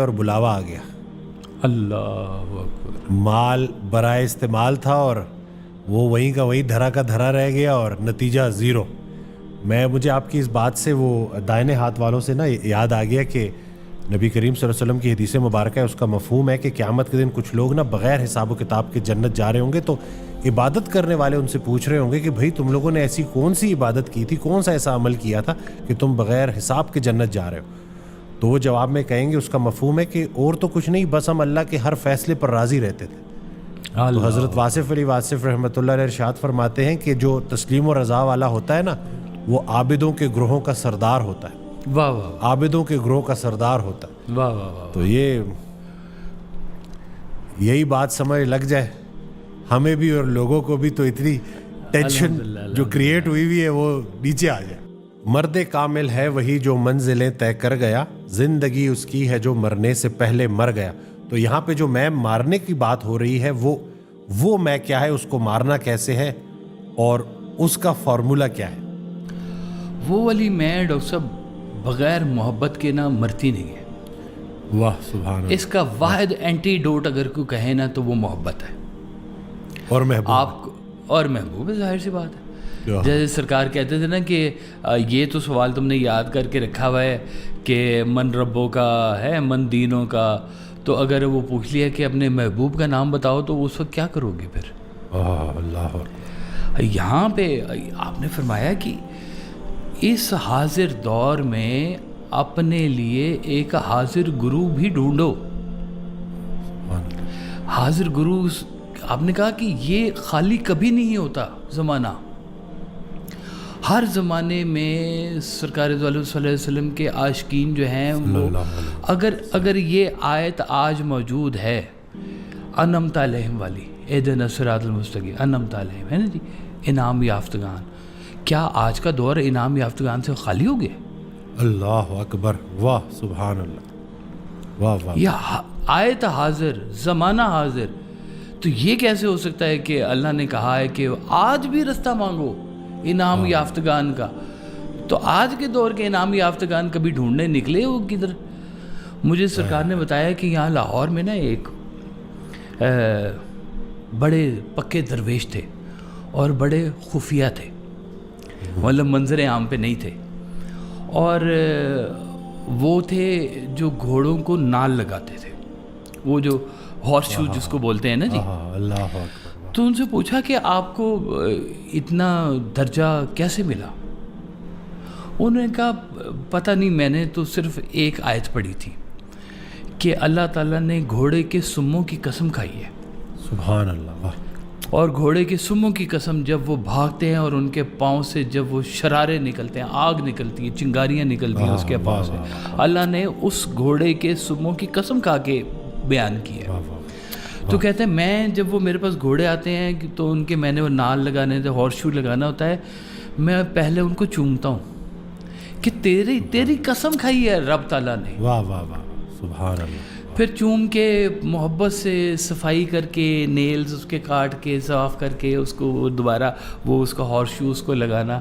اور بلاوا آ گیا. اللہ اکبر. مال برائے استعمال تھا اور وہ وہیں کا وہیں دھرا کا دھرا رہ گیا اور نتیجہ زیرو. مجھے آپ کی اس بات سے وہ دائنے ہاتھ والوں سے نا یاد آ گیا کہ نبی کریم صلی اللہ علیہ وسلم کی حدیث مبارکہ ہے, اس کا مفہوم ہے کہ قیامت کے دن کچھ لوگ نا بغیر حساب و کتاب کے جنت جا رہے ہوں گے, تو عبادت کرنے والے ان سے پوچھ رہے ہوں گے کہ بھائی تم لوگوں نے ایسی کون سی عبادت کی تھی, کون سا ایسا عمل کیا تھا کہ تم بغیر حساب کے جنت جا رہے ہو. تو وہ جواب میں کہیں گے اس کا مفہوم ہے کہ اور تو کچھ نہیں, بس ہم اللہ کے ہر فیصلے پر راضی رہتے تھے. تو حضرت واصف علی واصف رحمۃ اللہ علیہ ارشاد فرماتے ہیں کہ جو تسلیم و رضا والا ہوتا ہے نا, وہ عابدوں کے گروہوں کا سردار ہوتا ہے. واہ واہ. عابدوں کے گروہ کا سردار ہوتا ہے. واہ واہ واہ. تو یہی بات سمجھ لگ جائے ہمیں بھی اور لوگوں کو بھی, تو اتنی ٹینشن جو کریٹ ہوئی ہے وہ نیچے آ جائے. مرد کامل ہے وہی جو منزلیں طے کر گیا, زندگی اس کی ہے جو مرنے سے پہلے مر گیا. تو یہاں پہ جو میں مارنے کی بات ہو رہی ہے وہ میں کیا ہے, اس کو مارنا کیسے ہے اور اس کا فارمولا کیا ہے. وہ والی میں ڈاکٹر صاحب بغیر محبت کے نا مرتی نہیں ہے. واہ سبحان اللہ. اس کا واحد اینٹی ڈوٹ اگر کوئی کہے نا تو وہ محبت ہے اور محبوب آپ کو, اور محبوب ہے, ظاہر سی بات ہے. جیسے سرکار کہتے تھے نا کہ یہ تو سوال تم نے یاد کر کے رکھا ہوا ہے کہ من ربوں کا ہے من دینوں کا, تو اگر وہ پوچھ لیا کہ اپنے محبوب کا نام بتاؤ تو اس وقت کیا کرو گے پھر. اللہ. یہاں پہ آپ نے فرمایا کہ اس حاضر دور میں اپنے لیے ایک حاضر گرو بھی ڈھونڈو. حاضر گرو, آپ نے کہا کہ یہ خالی کبھی نہیں ہوتا زمانہ. ہر زمانے میں سرکار صلی اللہ علیہ وسلم کے عاشقین جو ہیں وہ اگر یہ آیت آج موجود ہے انعمت علیہم والی, اہدنا الصراط المستقیم, انعمت علیہم ہے نا جی, انعام یافتگان, کیا آج کا دور انعام یافتگان سے خالی ہو گیا؟ اللہ اکبر. واہ سبحان اللہ. واہ واہ. یہ آیت حاضر, زمانہ حاضر, تو یہ کیسے ہو سکتا ہے کہ اللہ نے کہا ہے کہ آج بھی رستہ مانگو انعام یافتگان کا. تو آج کے دور کے انعام یافتگان کبھی ڈھونڈنے نکلے وہ کدھر؟ مجھے سرکار نے بتایا کہ یہاں لاہور میں نا ایک بڑے پکے درویش تھے اور بڑے خفیہ تھے, مطلب منظر عام پہ نہیں تھے, اور وہ تھے جو گھوڑوں کو نال لگاتے تھے, وہ جو ہارس شو جس کو بولتے ہیں نا جی. اللہ اکبر. تو ان سے پوچھا کہ آپ کو اتنا درجہ کیسے ملا؟ انہوں نے کہا پتہ نہیں, میں نے تو صرف ایک آیت پڑھی تھی کہ اللہ تعالیٰ نے گھوڑے کے سموں کی قسم کھائی ہے. سبحان اللہ. واہ. اور گھوڑے کے سموں کی قسم, جب وہ بھاگتے ہیں اور ان کے پاؤں سے جب وہ شرارے نکلتے ہیں, آگ نکلتی ہے, چنگاریاں نکلتی ہیں اس کے پاؤں سے, اللہ نے اس گھوڑے کے سموں کی قسم کھا کے بیان کی ہے. تو کہتے ہیں میں جب وہ میرے پاس گھوڑے آتے ہیں تو ان کے میں نے وہ نال لگانے تھے, ہارس شو لگانا ہوتا ہے, میں پہلے ان کو چومتا ہوں کہ تیری قسم کھائی ہے رب تعالیٰ نے. واہ واہ واہ سبحان اللہ. پھر چوم کے محبت سے صفائی کر کے, نیلز اس کے کاٹ کے صاف کر کے اس کو دوبارہ وہ اس کا ہارس شو اس کو لگانا,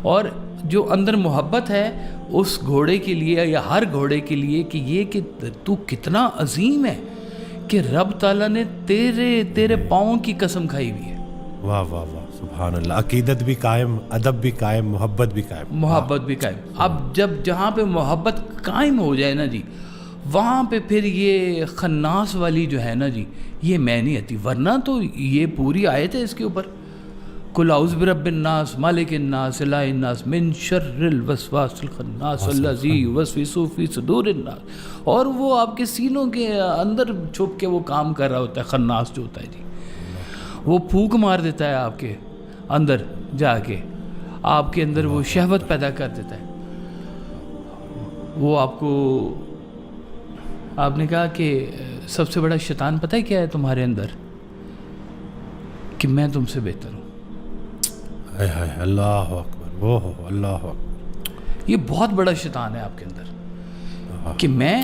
اور جو اندر محبت ہے اس گھوڑے کے لیے یا ہر گھوڑے کے لیے کہ یہ کہ تو کتنا عظیم ہے کہ رب تعالیٰ نے تیرے پاؤں کی قسم کھائی ہوئی ہے. واہ واہ واہ سبحان اللہ. عقیدت بھی قائم, ادب بھی قائم, محبت بھی قائم. محبت بھی قائم. اب جہاں پہ محبت قائم ہو جائے نا جی, وہاں پہ پھر یہ خناس والی جو ہے نا جی, یہ میں نہیں آتی. ورنہ تو یہ پوری آیت ہے اس کے اوپر, قل اعوذ برب الناس مالک الناس الہ الناس من شر الوسواس الخناس الذی یوسوس فی صدور الناس. اور وہ آپ کے سینوں کے اندر چھپ کے وہ کام کر رہا ہوتا ہے. خناس جو ہوتا ہے جی, وہ پھونک مار دیتا ہے آپ کے اندر جا کے, آپ کے اندر وہ شہوت پیدا کر دیتا ہے. وہ آپ نے کہا کہ سب سے بڑا شیطان پتہ ہے کیا ہے تمہارے اندر؟ کہ میں تم سے بہتر ہوں. اللہ اکبر. اللہ اکبر. یہ بہت بڑا شیطان ہے آپ کے اندر کہ میں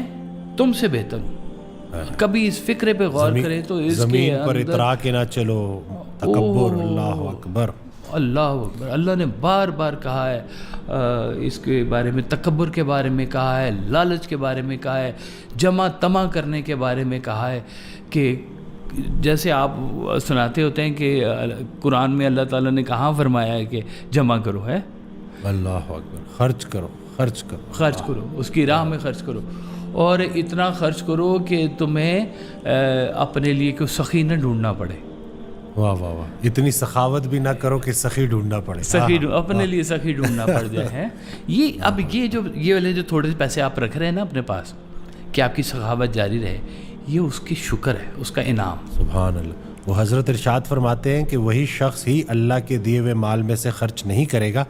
تم سے بہتر ہوں. کبھی اس فکرے پہ غور کریں تو اس زمین کے پر اندر اترا کے نہ چلو, تکبر. اللہ اکبر. اللہ اکبر. اللہ نے بار بار کہا ہے اس کے بارے میں, تکبر کے بارے میں کہا ہے, لالچ کے بارے میں کہا ہے, جمع تما کرنے کے بارے میں کہا ہے. کہ جیسے آپ سناتے ہوتے ہیں کہ قرآن میں اللہ تعالیٰ نے کہاں فرمایا ہے کہ جمع کرو, ہے اللہ اکبر, خرچ کرو, خرچ کرو, خرچ کرو, اس کی راہ میں خرچ کرو, اور اتنا خرچ کرو کہ تمہیں اپنے لیے کوئی سخی نہ ڈھونڈنا پڑے. واہ واہ واہ, اتنی سخاوت بھی نہ کرو کہ سخی ڈھونڈنا پڑے, سخی اپنے لیے سخی ڈھونڈنا پڑ جائے. ہے یہ اب یہ والے جو تھوڑے سے پیسے آپ رکھ رہے ہیں نا اپنے پاس کہ آپ کی سخاوت جاری رہے, یہ اس کی شکر ہے, اس کا انعام. سبحان اللہ. وہ حضرت ارشاد فرماتے ہیں کہ وہی شخص ہی اللہ کے دیے ہوئے مال میں سے خرچ نہیں کرے گا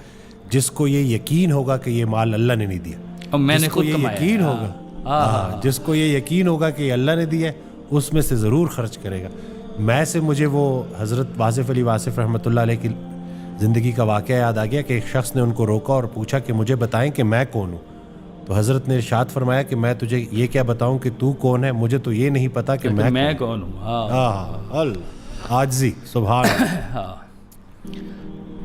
جس کو یہ یقین ہوگا کہ یہ مال اللہ نے نہیں دیا. اور میں نے خود یقین ہوگا, جس کو یہ یقین ہوگا کہ اللہ نے دیا ہے اس میں سے ضرور خرچ کرے گا. میں سے مجھے وہ حضرت واصف علی واصف رحمۃ اللہ علیہ کی زندگی کا واقعہ یاد آ گیا کہ ایک شخص نے ان کو روکا اور پوچھا کہ مجھے بتائیں کہ میں کون ہوں. تو حضرت نے ارشاد فرمایا کہ میں تجھے یہ کیا بتاؤں کہ تو کون ہے, مجھے تو یہ نہیں پتا کہ میں کون ہوں. ہاں اللہ عاجزی, سبحان اللہ. ہاں,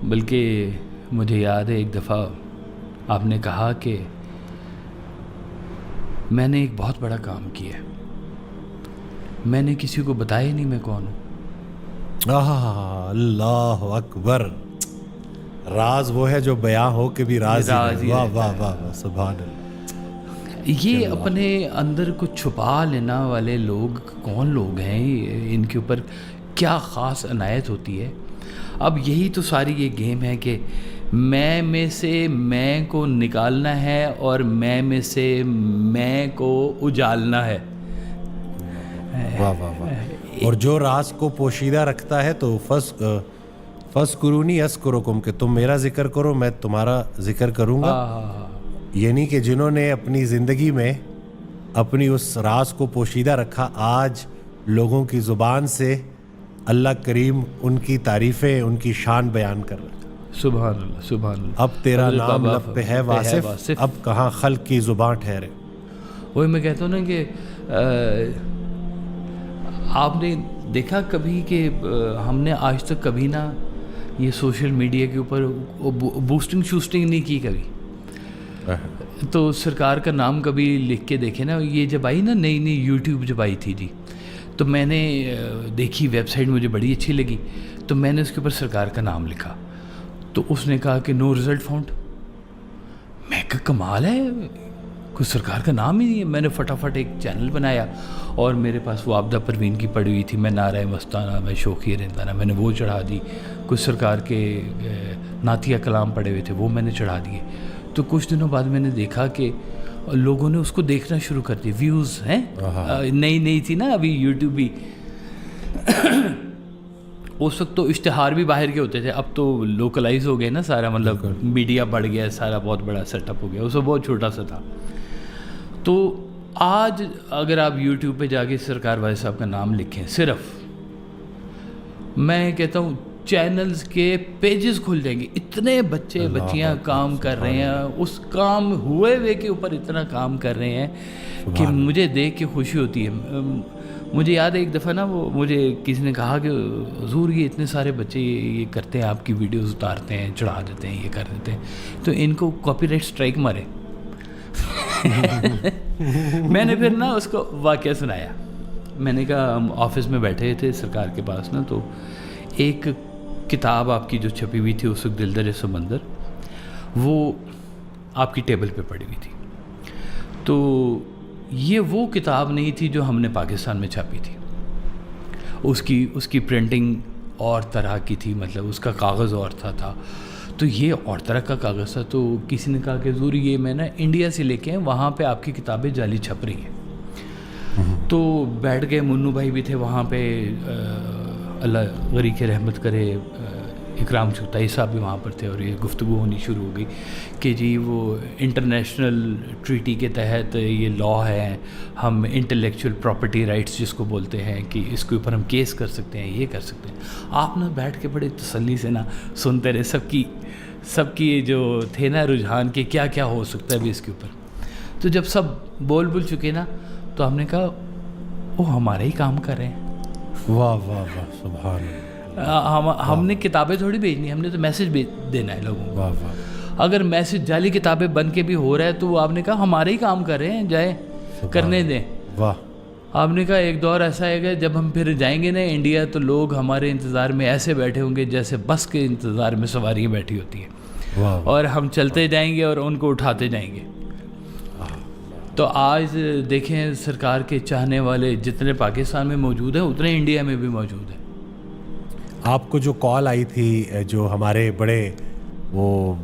بلکہ مجھے یاد ہے ایک دفعہ آپ نے کہا کہ میں نے ایک بہت بڑا کام کیا ہے, میں نے کسی کو بتایا ہی نہیں میں کون ہوں. اللہ اکبر. راز وہ ہے جو بیاں ہو کے بھی راز ہی. واہ واہ واہ, سبحان اللہ. یہ اپنے اندر کچھ چھپا لینا والے لوگ کون لوگ ہیں, ان کے اوپر کیا خاص عنایت ہوتی ہے. اب یہی تو ساری یہ گیم ہے کہ میں سے میں کو نکالنا ہے اور میں سے میں کو اجالنا ہے. واہ واہ واہ. اور جو راز کو پوشیدہ رکھتا ہے تو فَاذْكُرُونِي أَذْكُرُكُمْ, کہ تم میرا ذکر کرو میں تمہارا ذکر کروں گا. یعنی کہ جنہوں نے اپنی زندگی میں اپنی اس راز کو پوشیدہ رکھا, آج لوگوں کی زبان سے اللہ کریم ان کی تعریفیں, ان کی شان بیان کر رہا ہے. سبحان اللہ, سبحان اللہ. اب تیرا نام لب پہ ہے واصف, اب کہاں خلق کی زبان ٹھہرے. وہی میں کہتا ہوں نا کہ آپ نے دیکھا کبھی کہ ہم نے آج تک کبھی نہ یہ سوشل میڈیا کے اوپر بوسٹنگ شوسٹنگ نہیں کی کبھی. تو سرکار کا نام کبھی لکھ کے دیکھے نا, یہ جب آئی نا نئی نئی یوٹیوب جب آئی تھی جی, تو میں نے دیکھی ویب سائٹ, مجھے بڑی اچھی لگی, تو میں نے اس کے اوپر سرکار کا نام لکھا. تو اس نے کہا کہ نو رزلٹ فاؤنڈ. میں کہ کمال ہے, کوئی سرکار کا نام ہی نہیں ہے. میں نے فٹافٹ ایک چینل بنایا اور میرے پاس وہ عابدہ پروین کی پڑی ہوئی تھی, میں نعرہ مستانہ, میں شوخی رندانہ, میں نے وہ چڑھا دی. کچھ سرکار کے نعتیہ کلام پڑے ہوئے تھے وہ میں نے چڑھا دیے. تو کچھ دنوں بعد میں نے دیکھا کہ لوگوں نے اس کو دیکھنا شروع کر دی. ویوز ہیں, نئی تھی نا ابھی یوٹیوب بھی, اس وقت تو اشتہار بھی باہر کے ہوتے تھے, اب تو لوکلائز ہو گئے نا سارا, مطلب میڈیا بڑھ گیا, سارا بہت بڑا سیٹ اپ ہو گیا, اس وقت بہت چھوٹا سا تھا. تو آج اگر آپ یوٹیوب پہ جا کے سرکار بھائی صاحب کا نام لکھیں, صرف میں کہتا ہوں چینلز کے پیجز کھل جائیں گے. اتنے بچے بچیاں کام کر رہے ہیں, اس کام ہوئے کے اوپر اتنا کام کر رہے ہیں کہ مجھے دیکھ کے خوشی ہوتی ہے. مجھے یاد ہے ایک دفعہ نا, وہ مجھے کسی نے کہا کہ حضور یہ اتنے سارے بچے یہ کرتے ہیں, آپ کی ویڈیوز اتارتے ہیں, چڑھا دیتے ہیں, یہ کر دیتے ہیں, تو ان کو کاپی رائٹ اسٹرائک مارے. میں نے پھر نا اس کو واقعہ سنایا. میں نے کہا ہم آفس میں بیٹھے تھے سرکار کے پاس نا, تو ایک کتاب آپ کی جو چھپی ہوئی تھی اس وقت, دلدر سمندر, وہ آپ کی ٹیبل پہ پڑی ہوئی تھی. تو یہ وہ کتاب نہیں تھی جو ہم نے پاکستان میں چھاپی تھی. اس کی پرنٹنگ اور طرح کی تھی, مطلب اس کا کاغذ اور تھا. تو یہ اور طرح کا کاغذ تھا. تو کسی نے کہا کہ ضروری یہ میں نا انڈیا سے لے کے وہاں پہ آپ کی کتابیں جعلی چھپ رہی ہیں. تو بیٹھ گئے, منو بھائی بھی تھے وہاں پہ, اللہ غری کے رحمت کرے, اکرام چغتائی صاحب بھی وہاں پر تھے, اور یہ گفتگو ہونی شروع ہو گئی کہ جی وہ انٹرنیشنل ٹریٹی کے تحت یہ لا ہے, ہم انٹلیکچوئل پراپرٹی رائٹس جس کو بولتے ہیں کہ اس کے اوپر ہم کیس کر سکتے ہیں, یہ کر سکتے ہیں. آپ نا بیٹھ کے بڑے تسلی سے نا سنتے رہے, سب کی جو تھے نا رجحان کے کیا کیا ہو سکتا ہے ابھی اس کے اوپر. تو جب سب بول چکے نا, تو ہم نے کہا وہ ہمارا ہی کام کر رہے ہیں. واہ واہ واہ, سبحان اللہ. ہم نے کتابیں تھوڑی بھیجنی، ہم نے تو میسج دینا ہے لوگوں کو. واہ واہ. اگر میسج جعلی کتابیں بن کے بھی ہو رہا ہے تو آپ نے کہا ہمارے ہی کام کر رہے ہیں، جائیں کرنے دیں. واہ. آپ نے کہا ایک دور ایسا ہے کہ جب ہم پھر جائیں گے نا انڈیا تو لوگ ہمارے انتظار میں ایسے بیٹھے ہوں گے جیسے بس کے انتظار میں سواریاں بیٹھی ہوتی ہیں، واہ. اور ہم چلتے جائیں گے اور ان کو اٹھاتے جائیں گے. تو آج دیکھیں سرکار کے چاہنے والے جتنے پاکستان میں موجود ہیں اتنے انڈیا میں بھی موجود ہیں. آپ کو جو کال آئی تھی جو ہمارے بڑے وہ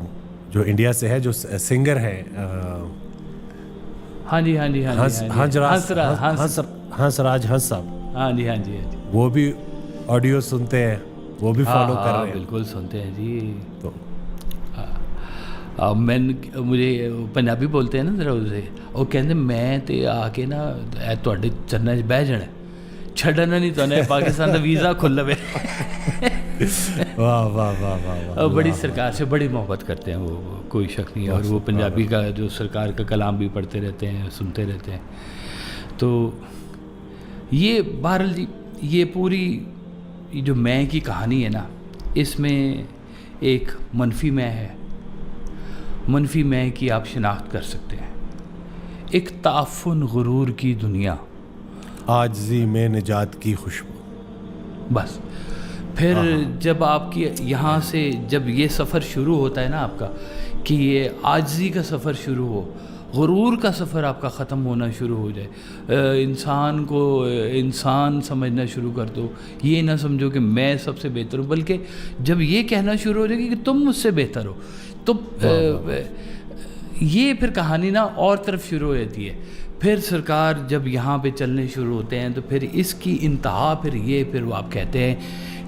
جو انڈیا سے ہے جو سنگر ہیں ہاں جی ہاں جی ہاں جی ہنسراج ہنس صاحب، ہاں جی ہاں جی ہاں جی، وہ بھی آڈیو سنتے ہیں، وہ بھی فالو کر رہے ہیں. بالکل سنتے ہیں جی. تو مجھے پنجابی بولتے ہیں نا ذرا اسے، وہ کہتے میں تے آ کے نا تواڈے چرناں 'چ بہ جانا، چھڈنا نہیں تو پاکستان کا ویزا کھل لوے. واہ واہ واہ واہ. بڑی سرکار سے بڑی محبت کرتے ہیں وہ، کوئی شک نہیں. اور وہ پنجابی کا جو سرکار کا کلام بھی پڑھتے رہتے ہیں، سنتے رہتے ہیں. تو یہ بہرحال جی یہ پوری جو میں کی کہانی ہے نا، اس میں ایک منفی میں ہے، منفی میں کی آپ شناخت کر سکتے ہیں. ایک تعفن غرور کی دنیا، عاجزی میں نجات کی خوشبو. بس پھر جب آپ کی یہاں سے جب یہ سفر شروع ہوتا ہے نا آپ کا، کہ یہ عاجزی کا سفر شروع ہو، غرور کا سفر آپ کا ختم ہونا شروع ہو جائے، انسان کو انسان سمجھنا شروع کر دو، یہ نہ سمجھو کہ میں سب سے بہتر ہوں، بلکہ جب یہ کہنا شروع ہو جائے گی کہ تم مجھ سے بہتر ہو، تو یہ پھر کہانی نا اور طرف شروع ہو جاتی ہے. پھر سرکار جب یہاں پہ چلنے شروع ہوتے ہیں تو پھر اس کی انتہا پھر وہ آپ کہتے ہیں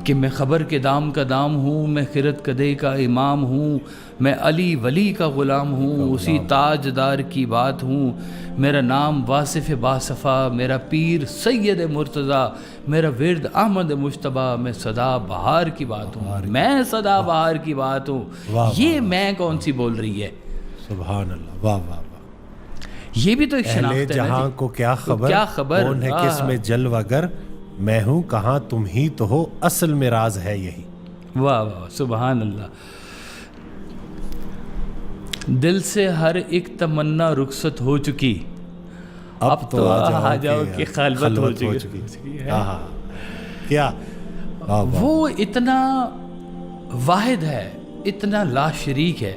کہ میں خبر کے دام کا دام ہوں، میں خرد کدے کا امام ہوں، میں علی ولی کا غلام ہوں، اسی تاجدار کی بات ہوں، میرا نام واصف باصفا، میرا پیر سید مرتضیٰ، میرا ورد احمد مجتبیٰ، میں صدا بہار کی بات ہوں، میں صدا بہار کی بات ہوں. یہ میں کون سی بول رہی ہے؟ سبحان اللہ. واہ واہ. یہ بھی تو ایک شناخت ہے جہاں کو کیا خبر، کون ہے کس میں جلوہ گر، میں ہوں کہاں تم ہی تو ہو، اصل میں راز ہے یہی. واہ واہ سبحان اللہ. دل سے ہر ایک تمنا رخصت ہو چکی، اب تو آ جاؤ کہ خلوت ہو چکی. کیا وہ اتنا واحد ہے، اتنا لا شریک ہے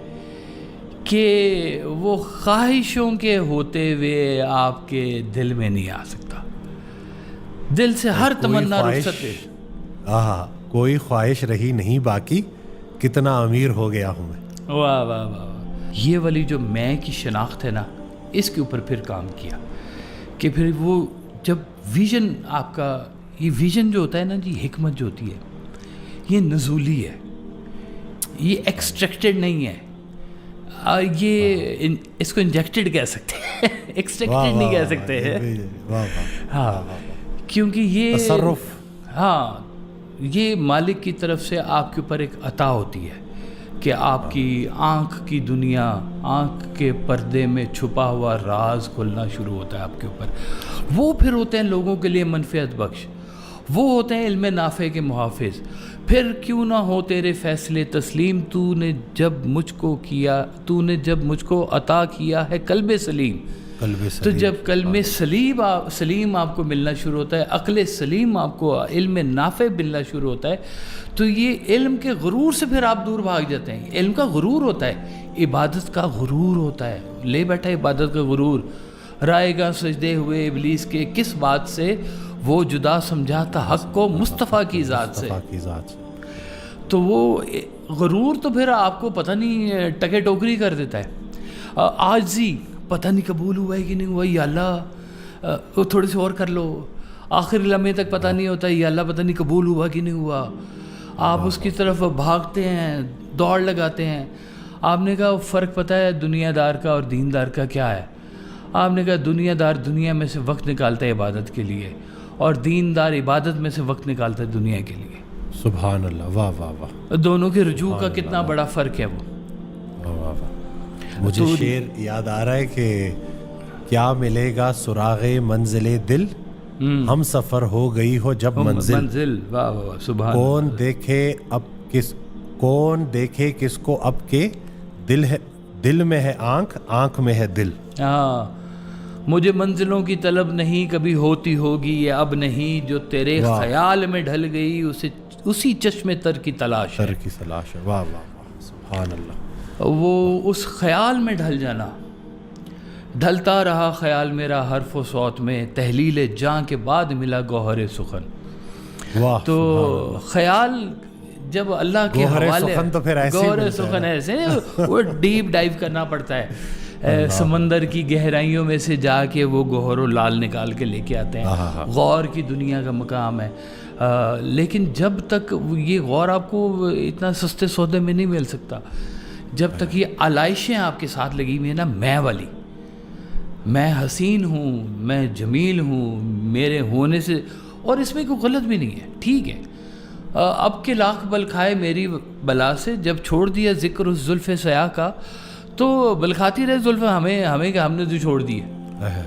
کہ وہ خواہشوں کے ہوتے ہوئے آپ کے دل میں نہیں آ سکتا. دل سے ہر تمنا رخصت ہے. کوئی خواہش رہی نہیں باقی، کتنا امیر ہو گیا ہوں میں. واہ واہ واہ. یہ والی جو میں کی شناخت ہے نا، اس کے اوپر پھر کام کیا کہ پھر وہ جب ویژن آپ کا، یہ ویژن جو ہوتا ہے نا جی، حکمت جو ہوتی ہے یہ نزولی ہے، یہ ایکسٹریکٹڈ نہیں ہے. یہ اس کو انجیکٹڈ کہہ سکتے ہیں، ایکسٹریکٹڈ نہیں کہہ سکتے ہیں. ہاں کیونکہ یہ تصرف، ہاں یہ مالک کی طرف سے آپ کے اوپر ایک عطا ہوتی ہے کہ آپ کی آنکھ کی دنیا، آنکھ کے پردے میں چھپا ہوا راز کھلنا شروع ہوتا ہے آپ کے اوپر. وہ پھر ہوتے ہیں لوگوں کے لیے منفعت بخش، وہ ہوتے ہیں علم نافع کے محافظ. پھر کیوں نہ ہو تیرے فیصلے تسلیم، تو نے جب مجھ کو عطا کیا ہے قلب سلیم. تو جب قلب سلیم آپ کو ملنا شروع ہوتا ہے، عقل سلیم آپ کو علم نافع ملنا شروع ہوتا ہے، تو یہ علم کے غرور سے پھر آپ دور بھاگ جاتے ہیں. علم کا غرور ہوتا ہے، عبادت کا غرور ہوتا ہے، لے بیٹھا عبادت کا غرور. رائے گاہ سجدے ہوئے ابلیس کے کس بات سے، وہ جدا سمجھا تھا حق کو مصطفیٰ کی ذات سے. تو وہ غرور تو پھر آپ کو پتہ نہیں ٹکے ٹوکری کر دیتا ہے. عاجزی، پتہ نہیں قبول ہوا ہے کہ نہیں ہوا، یا اللہ تھوڑے سے اور کر لو، آخر لمحے تک پتہ نہیں ہوتا یا اللہ پتہ نہیں قبول ہوا کہ نہیں ہوا. آپ اس کی طرف بھاگتے ہیں، دوڑ لگاتے ہیں. آپ نے کہا فرق پتہ ہے دنیا دار کا اور دیندار کا کیا ہے؟ آپ نے کہا دنیا دار دنیا میں سے وقت نکالتا ہے عبادت کے لیے، اور دیندار عبادت میں سے وقت نکالتا ہے دنیا کے لیے. سبحان اللہ. واہ واہ واہ. دونوں کے رجوع کا کتنا بڑا فرق ہے وہ. واہ واہ واہ. مجھے شعر یاد آ رہا ہے کہ کیا ملے گا سراغ منزل دل، ہم سفر ہو گئی ہو جب منزل، منزل، واہ واہ واہ، سبحان کون دیکھے کس کو اب کے دل میں ہے آنکھ میں ہے دل. ہاں، مجھے منزلوں کی طلب نہیں کبھی ہوتی ہوگی یہ اب نہیں، جو تیرے خیال میں ڈھل گئی اسی چشمے تر کی تلاش ہے. تر کی تلاش ہے. واہ واہ واہ، سبحان اللہ. وہ اس خیال میں ڈھل جانا، ڈھلتا رہا خیال میرا حرف و صوت میں، تحلیل جاں کے بعد ملا گوہر سخن. واہ. تو خیال جب اللہ کے حوالے، گوہر سخن ایسے وہ ڈیپ ڈائیو کرنا پڑتا ہے، سمندر کی گہرائیوں میں سے جا کے وہ گوہر و لال نکال کے لے کے آتے ہیں. غور کی دنیا کا مقام ہے. لیکن جب تک یہ غور آپ کو اتنا سستے سودے میں نہیں مل سکتا، جب تک یہ علائشیں آپ کے ساتھ لگی ہوئی ہیں نا، میں والی، میں حسین ہوں، میں جمیل ہوں، میرے ہونے سے، اور اس میں کوئی غلط بھی نہیں ہے، ٹھیک ہے. اب کے لاکھ بل کھائے میری بلا سے، جب چھوڑ دیا ذکر اس زلف سیاہ کا، تو بل کھاتی رہے زلف ہمیں کہ ہم نے جو چھوڑ دی ہے.